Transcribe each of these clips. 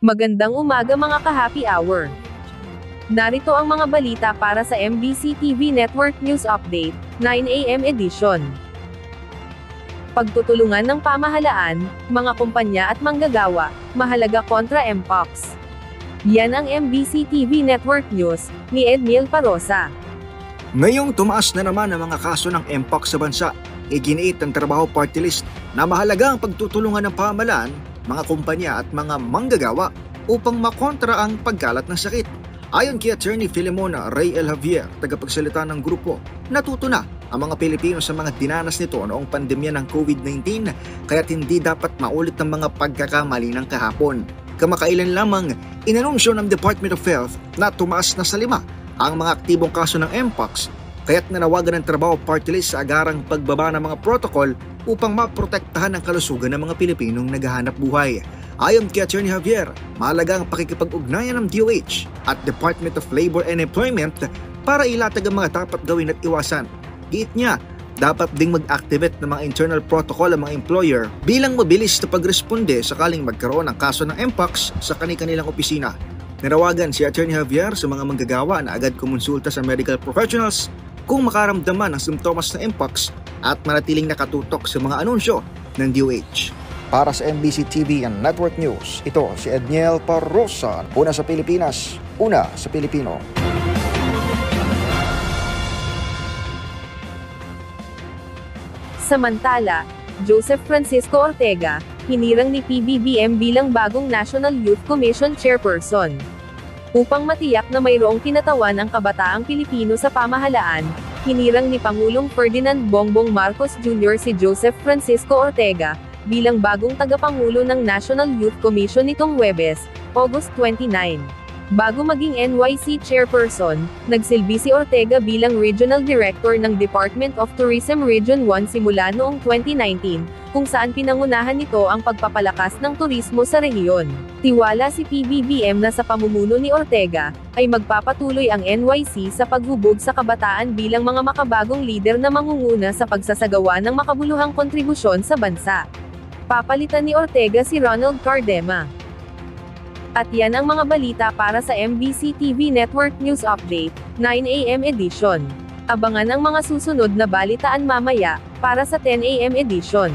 Magandang umaga mga ka-happy hour. Narito ang mga balita para sa MBC TV Network News Update, 9 AM edition. Pagtutulungan ng pamahalaan, mga kumpanya at manggagawa, mahalaga kontra Mpox. Yan ang MBC TV Network News, ni Edniel Parosa. Ngayong tumaas na naman ang mga kaso ng Mpox sa bansa, iginiit ang trabaho party list na mahalaga ang pagtutulungan ng pamahalaan, mga kumpanya at mga manggagawa upang makontra ang pagkalat ng sakit. Ayon kay Attorney Filemona Ray L. Javier, tagapagsalita ng grupo, natuto na ang mga Pilipino sa mga dinanas nito noong pandemya ng COVID-19 kaya't hindi dapat maulit ang mga pagkakamali ng kahapon. Kamakailan lamang, inanunsyo ng Department of Health na tumaas na sa 5 ang mga aktibong kaso ng Mpox kaya't nanawagan ng trabaho party list sa agarang pagbaba ng mga protocol upang maprotektahan ang kalusugan ng mga Pilipinong naghahanap buhay. Ayon kay Attorney Javier, mahalaga ang pakikipag-ugnayan ng DOH at Department of Labor and Employment para ilatag ang mga dapat gawin at iwasan. Giit niya, dapat ding mag-activate ng mga internal protocol ang mga employer bilang mabilis na pagresponde sakaling magkaroon ng kaso ng Mpox sa kanilang opisina. Nanawagan si Attorney Javier sa mga manggagawa na agad kumonsulta sa medical professionals kung makaramdaman ng simptomas ng Mpox at manatiling nakatutok sa mga anunsyo ng DOH. Para sa MBC TV and Network News, ito si Edniel Parosa. Una sa Pilipinas, una sa Pilipino. Samantala, Joseph Francisco Ortega, hinirang ni PBBM bilang bagong National Youth Commission Chairperson. Upang matiyak na mayroong kinatawan ang kabataang Pilipino sa pamahalaan, hinirang ni Pangulong Ferdinand Bongbong Marcos Jr. si Joseph Francisco Ortega bilang bagong tagapangulo ng National Youth Commission nitong Huwebes, August 29. Bago maging NYC Chairperson, nagsilbi si Ortega bilang Regional Director ng Department of Tourism Region 1 simula noong 2019, kung saan pinangunahan nito ang pagpapalakas ng turismo sa rehiyon. Tiwala si PBBM na sa pamumuno ni Ortega, ay magpapatuloy ang NYC sa paghubog sa kabataan bilang mga makabagong lider na mangunguna sa pagsasagawa ng makabuluhang kontribusyon sa bansa. Papalitan ni Ortega si Ronald Cardema. At yan ang mga balita para sa MBC TV Network News Update, 9 AM edition. Abangan ang mga susunod na balitaan mamaya, para sa 10 AM edition.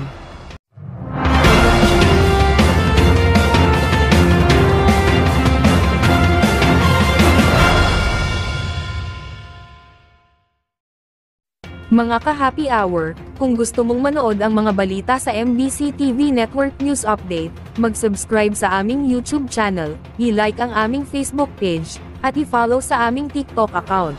Mga ka-happy hour, kung gusto mong manood ang mga balita sa MBC TV Network News Update, mag-subscribe sa aming YouTube channel, i-like ang aming Facebook page, at i-follow sa aming TikTok account.